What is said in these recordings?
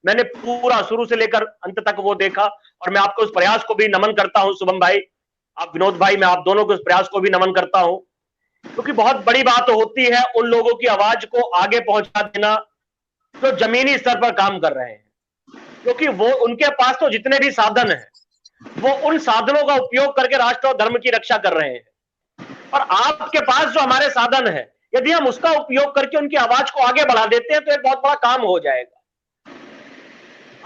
मैंने पूरा शुरू से लेकर अंत तक वो देखा, और मैं आपको उस प्रयास को भी नमन करता हूं शुभम भाई, आप विनोद भाई, मैं आप दोनों के उस प्रयास को भी नमन करता हूं, क्योंकि बहुत बड़ी बात होती है उन लोगों की आवाज को आगे पहुंचा देना जो जमीनी स्तर पर काम कर रहे हैं, क्योंकि वो उनके पास तो जितने भी साधन हैं वो उन साधनों का उपयोग करके राष्ट्र और धर्म की रक्षा कर रहे हैं, और आपके पास जो हमारे साधन है, यदि हम उसका उपयोग करके उनकी आवाज को आगे बढ़ा देते हैं तो एक बहुत बड़ा काम हो जाएगा।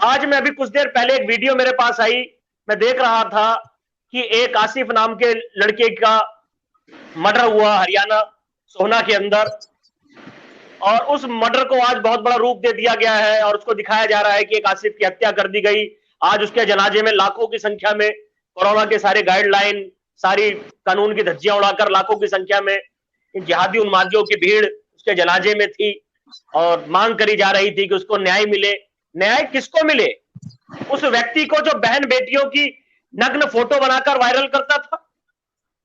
आज मैं अभी कुछ देर पहले एक वीडियो मेरे पास आई, मैं देख रहा था कि एक आसिफ नाम के लड़के का मर्डर हुआ हरियाणा सोहना के अंदर, और उस मर्डर को आज बहुत बड़ा रूप दे दिया गया है और उसको दिखाया जा रहा है कि एक आसिफ की हत्या कर दी गई। आज उसके जनाजे में लाखों की संख्या में कोरोना के सारे गाइडलाइन, सारी कानून की धज्जियां उड़ाकर लाखों की संख्या में इन जिहादी उन्मादियों की भीड़ उसके जनाजे में थी, और मांग करी जा रही थी कि उसको न्याय मिले। न्याय किसको मिले? उस व्यक्ति को जो बहन बेटियों की नग्न फोटो बनाकर वायरल करता था,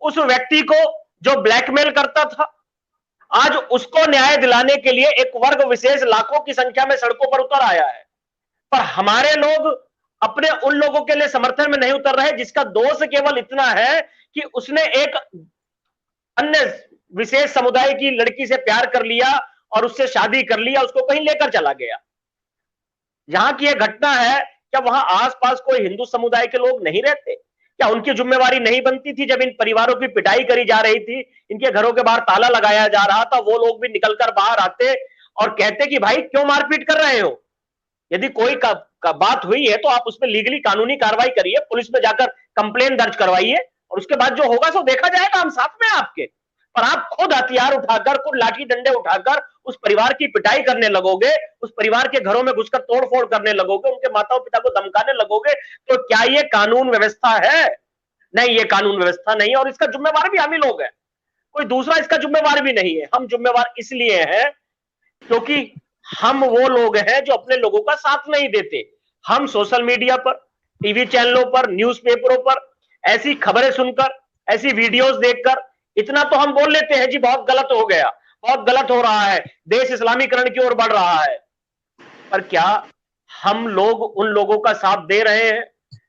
उस व्यक्ति को जो ब्लैकमेल करता था, आज उसको न्याय दिलाने के लिए एक वर्ग विशेष लाखों की संख्या में सड़कों पर उतर आया है। पर हमारे लोग अपने उन लोगों के लिए समर्थन में नहीं उतर रहे जिसका दोष केवल इतना है कि उसने एक अन्य विशेष समुदाय की लड़की से प्यार कर लिया और उससे शादी कर लिया, उसको कहीं लेकर चला गया। जहां की यह घटना है, क्या वहां आसपास कोई हिंदू समुदाय के लोग नहीं रहते? क्या उनकी जिम्मेवारी नहीं बनती थी? जब इन परिवारों की पिटाई करी जा रही थी, इनके घरों के बाहर ताला लगाया जा रहा था, वो लोग भी निकलकर बाहर आते और कहते कि भाई क्यों मारपीट कर रहे हो? यदि कोई का बात हुई है तो आप उसमें लीगली कानूनी कार्रवाई करिए, पुलिस में जाकर कंप्लेन दर्ज करवाइए, और उसके बाद जो होगा सो देखा जाएगा, हम साथ में आपके। पर आप खुद हथियार उठाकर, खुद लाठी डंडे उठाकर उस परिवार की पिटाई करने लगोगे, उस परिवार के घरों में घुसकर तोड़फोड़ करने लगोगे, उनके माताओं पिता को धमकाने लगोगे, तो क्या ये कानून व्यवस्था है? नहीं, ये कानून व्यवस्था नहीं है, और इसका जिम्मेवार भी हम ही लोग हैं, कोई दूसरा इसका जिम्मेवार भी नहीं है। हम जिम्मेवार इसलिए हैं क्योंकि हम वो लोग हैं जो अपने लोगों का साथ नहीं देते। हम सोशल मीडिया पर, टीवी चैनलों पर, न्यूज़पेपरों पर ऐसी खबरें सुनकर, ऐसी वीडियोस देखकर इतना तो हम बोल लेते हैं जी बहुत गलत हो गया, बहुत गलत हो रहा है, देश इस्लामीकरण की ओर बढ़ रहा है। पर क्या हम लोग उन लोगों का साथ दे रहे हैं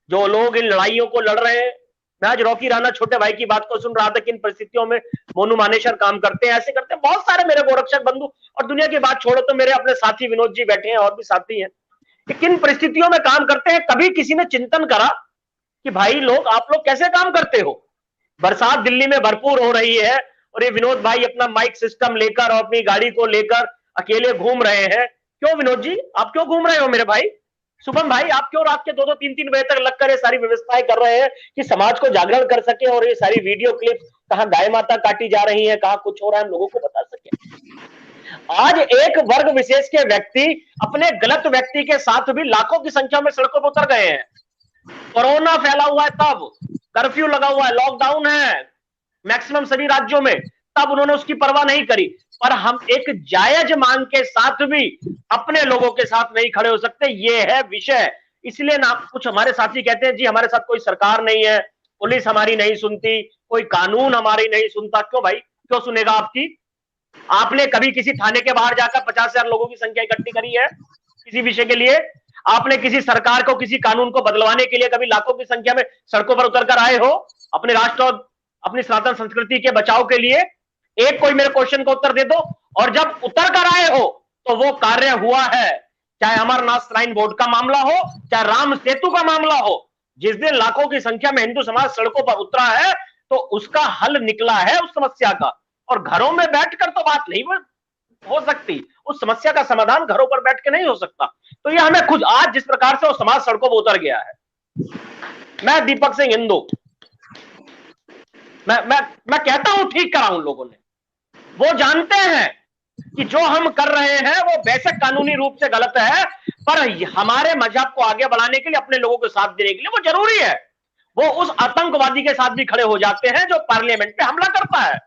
जो लोग इन लड़ाइयों को लड़ रहे हैं? मैं आज रॉकी राणा छोटे भाई की बात को सुन रहा था कि इन परिस्थितियों में मोनू मानेसर काम करते हैं, ऐसे करते हैं बहुत सारे मेरे गोरक्षक बंधु, और दुनिया की बात छोड़ो तो मेरे अपने साथी विनोद जी बैठे हैं और भी साथी हैं, किन परिस्थितियों में काम करते हैं। कभी किसी ने चिंतन करा कि भाई लोग, आप लोग कैसे काम करते हो? बरसात दिल्ली में भरपूर हो रही है और ये विनोद भाई अपना माइक सिस्टम लेकर और अपनी गाड़ी को लेकर अकेले घूम रहे हैं। क्यों विनोद जी, आप क्यों घूम रहे हो? मेरे भाई शुभम भाई, आप क्यों रात के 2-2 3-3 बजे तक लगकर ये सारी व्यवस्थाएं कर रहे हैं कि समाज को जागरण कर सके, और ये सारी वीडियो क्लिप कहां गाय माता काटी जा रही है, कहां कुछ हो रहा है, हम लोगों को बता सके। आज एक वर्ग विशेष के व्यक्ति अपने गलत व्यक्ति के साथ भी लाखों की संख्या में सड़कों पर उतर गए हैं। कोरोना फैला हुआ है तब, कर्फ्यू लगा हुआ है, लॉकडाउन है मैक्सिमम सभी राज्यों में, तब उन्होंने उसकी परवाह नहीं करी। पर हम एक जायज मांग के साथ भी अपने लोगों के साथ नहीं खड़े हो सकते, ये है विषय। इसलिए ना कुछ हमारे साथी कहते हैं जी हमारे साथ कोई सरकार नहीं है, पुलिस हमारी नहीं सुनती, कोई कानून हमारी नहीं सुनता। क्यों भाई, क्यों सुनेगा आपकी? आपने कभी किसी थाने के बाहर जाकर 50,000 लोगों की संख्या इकट्ठी करी है किसी विषय के लिए? आपने किसी सरकार को, किसी कानून को बदलवाने के लिए कभी लाखों की संख्या में सड़कों पर उतरकर आए हो अपने राष्ट्र और अपनी सनातन संस्कृति के बचाव के लिए? एक कोई मेरे क्वेश्चन का उत्तर दे दो। और जब उतर कर आए हो तो वो कार्य हुआ है, चाहे अमरनाथ श्राइन बोर्ड का मामला हो, चाहे राम सेतु का मामला हो। जिस दिन लाखों की संख्या में हिंदू समाज सड़कों पर उतरा है तो उसका हल निकला है उस समस्या का, और घरों में बैठकर तो बात नहीं हो सकती, उस समस्या का समाधान घरों पर बैठ के नहीं हो सकता। तो ये हमें खुद आज जिस प्रकार से वो समाज सड़कों पर उतर गया है, मैं दीपक सिंह हिंदू, मैं कहता हूं ठीक करा उन लोगों ने। वो जानते हैं कि जो हम कर रहे हैं वो बेशक कानूनी रूप से गलत है, पर हमारे मजहब को आगे बढ़ाने के लिए, अपने लोगों को साथ देने के लिए वो जरूरी है। वो उस आतंकवादी के साथ भी खड़े हो जाते हैं जो पार्लियामेंट पे हमला करता है,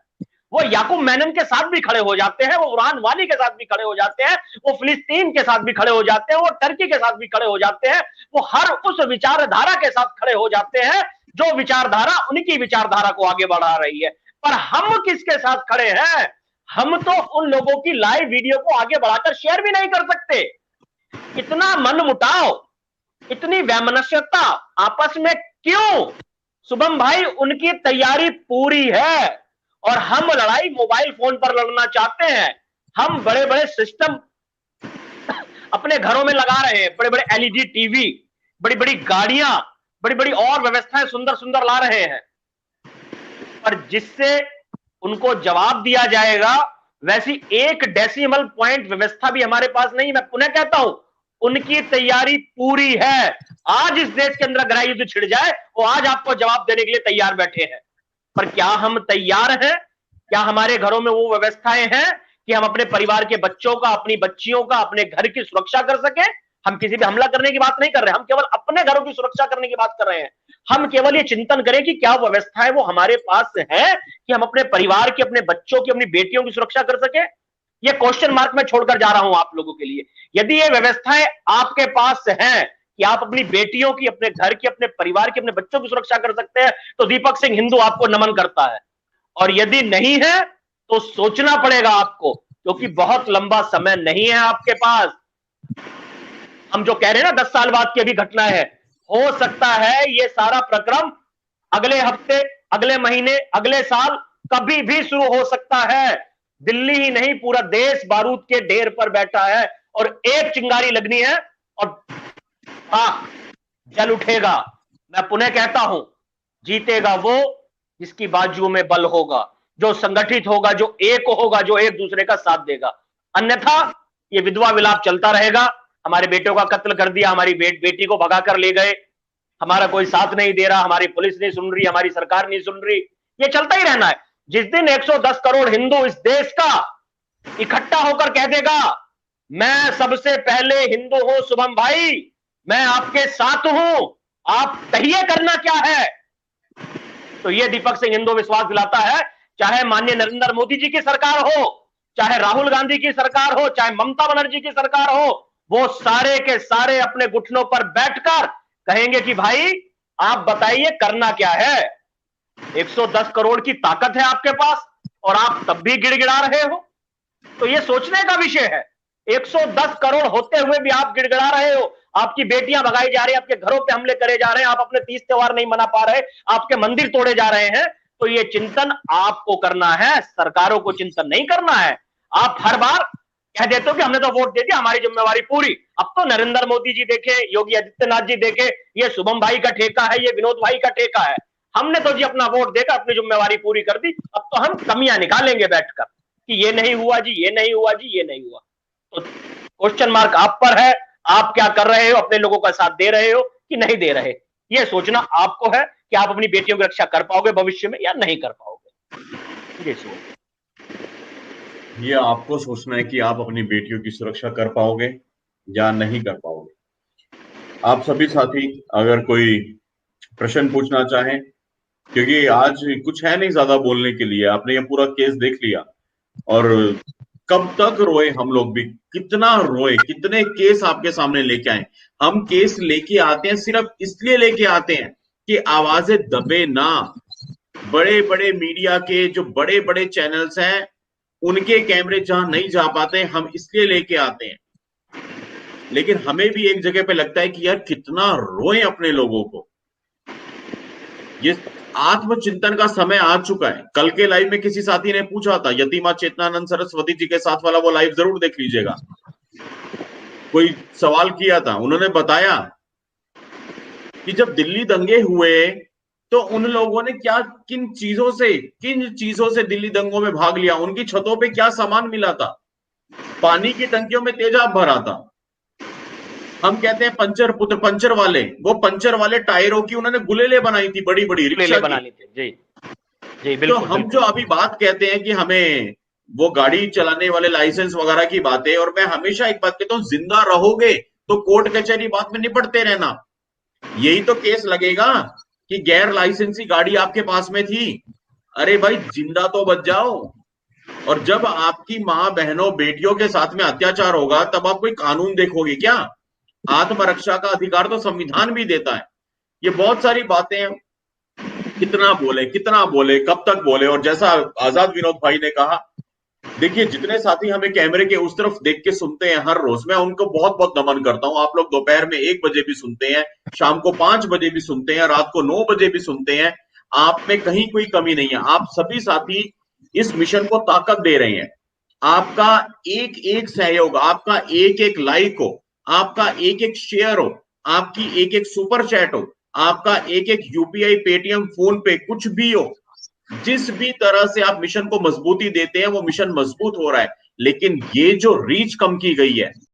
वो याकूब मेनन के साथ भी खड़े हो जाते हैं, वो उरान वाली के साथ भी खड़े हो जाते हैं, वो फिलिस्तीन के साथ भी खड़े हो जाते हैं, वो टर्की के साथ भी खड़े हो जाते हैं, वो हर उस विचारधारा के साथ खड़े हो जाते हैं जो विचारधारा उनकी विचारधारा को आगे बढ़ा रही है। पर हम किसके साथ खड़े हैं? हम तो उन लोगों की लाइव वीडियो को आगे बढ़ाकर शेयर भी नहीं कर सकते। इतना मनमुटाव, इतनी वैमनस्यता आपस में क्यों? शुभम भाई, उनकी तैयारी पूरी है और हम लड़ाई मोबाइल फोन पर लड़ना चाहते हैं। हम बड़े बड़े सिस्टम अपने घरों में लगा रहे हैं, बड़े बड़े एलईडी टीवी, बड़ी बड़ी गाड़ियां, बड़ी बड़ी और व्यवस्थाएं सुंदर सुंदर ला रहे हैं, पर जिससे उनको जवाब दिया जाएगा वैसी एक डेसिमल पॉइंट व्यवस्था भी हमारे पास नहीं। मैं पुनः कहता हूं, उनकी तैयारी पूरी है। आज इस देश के अंदर गृह युद्ध छिड़ जाए, वो आज आपको जवाब देने के लिए तैयार बैठे हैं। पर क्या हम तैयार हैं? क्या हमारे घरों में वो व्यवस्थाएं हैं कि हम अपने परिवार के बच्चों का, अपनी बच्चियों का, अपने घर की सुरक्षा कर सके? हम किसी पे हमला करने की बात नहीं कर रहे, हम केवल अपने घरों की सुरक्षा करने की बात कर रहे हैं। हम केवल ये चिंतन करें कि क्या व्यवस्थाएं वो हमारे पास है कि हम अपने परिवार की, अपने बच्चों की, अपनी बेटियों की सुरक्षा कर सके। ये क्वेश्चन मार्क मैं छोड़कर जा रहा हूं आप लोगों के लिए। यदि ये व्यवस्थाएं आपके पास हैं कि आप अपनी बेटियों की, अपने घर की, अपने परिवार की, अपने बच्चों की सुरक्षा कर सकते हैं, तो दीपक सिंह हिंदू आपको नमन करता है। और यदि नहीं है तो सोचना पड़ेगा आपको, क्योंकि बहुत लंबा समय नहीं है आपके पास। हम जो कह रहे हैं ना 10 साल बाद की अभी घटना है, हो सकता है ये सारा प्रक्रम अगले हफ्ते, अगले महीने, अगले साल कभी भी शुरू हो सकता है। दिल्ली ही नहीं, पूरा देश बारूद के ढेर पर बैठा है और एक चिंगारी लगनी है और जल उठेगा। मैं पुनः कहता हूं, जीतेगा वो जिसकी बाजुओं में बल होगा, जो संगठित होगा, जो एक होगा, जो एक दूसरे का साथ देगा। अन्यथा ये विधवा विलाप चलता रहेगा। हमारे बेटों का कत्ल कर दिया, हमारी बेटी को भगा कर ले गए, हमारा कोई साथ नहीं दे रहा, हमारी पुलिस नहीं सुन रही, हमारी सरकार नहीं सुन रही, ये चलता ही रहना है। जिस दिन 110 करोड़ हिंदू इस देश का इकट्ठा होकर कह देगा मैं सबसे पहले हिंदू हूं शुभम भाई, मैं आपके साथ हूं, आप कहिए करना क्या है, तो ये दीपक सिंह हिंदू विश्वास दिलाता है। चाहे माननीय नरेंद्र मोदी जी की सरकार हो, चाहे राहुल गांधी की सरकार हो, चाहे ममता बनर्जी की सरकार हो, वो सारे के सारे अपने घुटनों पर बैठकर कहेंगे कि भाई आप बताइए करना क्या है। 110 करोड़ की ताकत है आपके पास और आप तब भी गिड़गिड़ा रहे हो, तो ये सोचने का विषय है। 110 करोड़ होते हुए भी आप गिड़गिड़ा रहे हो, आपकी बेटियां भगाई जा रही हैं, आपके घरों पे हमले करे जा रहे हैं, आप अपने तीज त्योहार नहीं मना पा रहे, आपके मंदिर तोड़े जा रहे हैं, तो ये चिंतन आपको करना है, सरकारों को चिंतन नहीं करना है। आप हर बार कह देते हो कि हमने तो वोट दे दिया, हमारी जिम्मेवारी पूरी। अब तो नरेंद्र मोदी जी देखे, योगी आदित्यनाथ जी देखे, ये शुभम भाई का ठेका है, ये विनोद भाई का ठेका है। हमने तो जी अपना वोट देकर अपनी जिम्मेवारी पूरी कर दी, अब तो हम कमियां निकालेंगे बैठकर कि ये नहीं हुआ जी, ये नहीं हुआ जी, ये नहीं हुआ। तो क्वेश्चन मार्क आप पर है, आप क्या कर रहे हो, अपने लोगों का साथ दे रहे हो कि नहीं दे रहे, ये सोचना आपको है कि आप अपनी बेटियों की रक्षा कर पाओगे भविष्य में या नहीं कर पाओगे। ये आपको सोचना है कि आप अपनी बेटियों की सुरक्षा कर पाओगे या नहीं कर पाओगे। आप सभी साथी अगर कोई प्रश्न पूछना चाहें, क्योंकि आज कुछ है नहीं ज्यादा बोलने के लिए, आपने ये पूरा केस देख लिया और कब तक रोए हम लोग भी, कितना रोए, कितने केस आपके सामने लेके आए। हम केस लेके आते हैं सिर्फ इसलिए लेके आते हैं कि आवाजें दबे ना। बड़े बड़े मीडिया के जो बड़े बड़े चैनल्स हैं, उनके कैमरे जहां नहीं जा पाते, हम इसलिए लेके आते हैं। लेकिन हमें भी एक जगह पे लगता है कि यार कितना रोए अपने लोगों को। ये आत्मचिंतन का समय आ चुका है। कल के लाइव में किसी साथी ने पूछा था, यतीमा चेतनानंद सरस्वती जी के साथ वाला वो लाइव जरूर देख लीजिएगा। कोई सवाल किया था, उन्होंने बताया कि जब दिल्ली दंगे हुए तो उन लोगों ने क्या, किन चीजों से दिल्ली दंगों में भाग लिया, उनकी छतों पे क्या सामान मिला था। पानी की टंकियों में तेजाब भरा था। हम कहते हैं पंचर वाले, वो पंचर वाले टायरों की उन्होंने गुलेले बनाई थी, बड़ी बड़ी रिक्शा बनानी थी। जी जी बिल्कुल। तो हम जो अभी बात कहते हैं कि हमें वो गाड़ी चलाने वाले लाइसेंस वगैरह की बातें, और मैं हमेशा एक बात कहता हूं, जिंदा रहोगे तो कोर्ट कचहरी बात में निपटते रहना। यही तो केस लगेगा कि गैर लाइसेंसी गाड़ी आपके पास में थी। अरे भाई जिंदा तो बच जाओ। और जब आपकी मां बहनों बेटियों के साथ में अत्याचार होगा तब आप कोई कानून देखोगे क्या? आत्मरक्षा का अधिकार तो संविधान भी देता है। ये बहुत सारी बातें हैं, कितना बोले कब तक बोले। और जैसा आजाद विनोद भाई ने कहा देखिए, जितने साथी हमें कैमरे के उस तरफ देख के सुनते हैं हर रोज, मैं उनको बहुत बहुत नमन करता हूं। आप लोग दोपहर में 1 बजे भी सुनते हैं, शाम को 5 बजे भी सुनते हैं, रात को 9 बजे भी सुनते हैं। आप में कहीं कोई कमी नहीं है। आप सभी साथी इस मिशन को ताकत दे रहे हैं। आपका एक एक सहयोग, आपका एक एक लाइक हो, आपका एक एक शेयर हो, आपकी एक एक सुपर चैट हो, आपका एक एक यूपीआई, पेटीएम, फोन पे, कुछ भी हो, जिस भी तरह से आप मिशन को मजबूती देते हैं वो मिशन मजबूत हो रहा है। लेकिन ये जो रीच कम की गई है,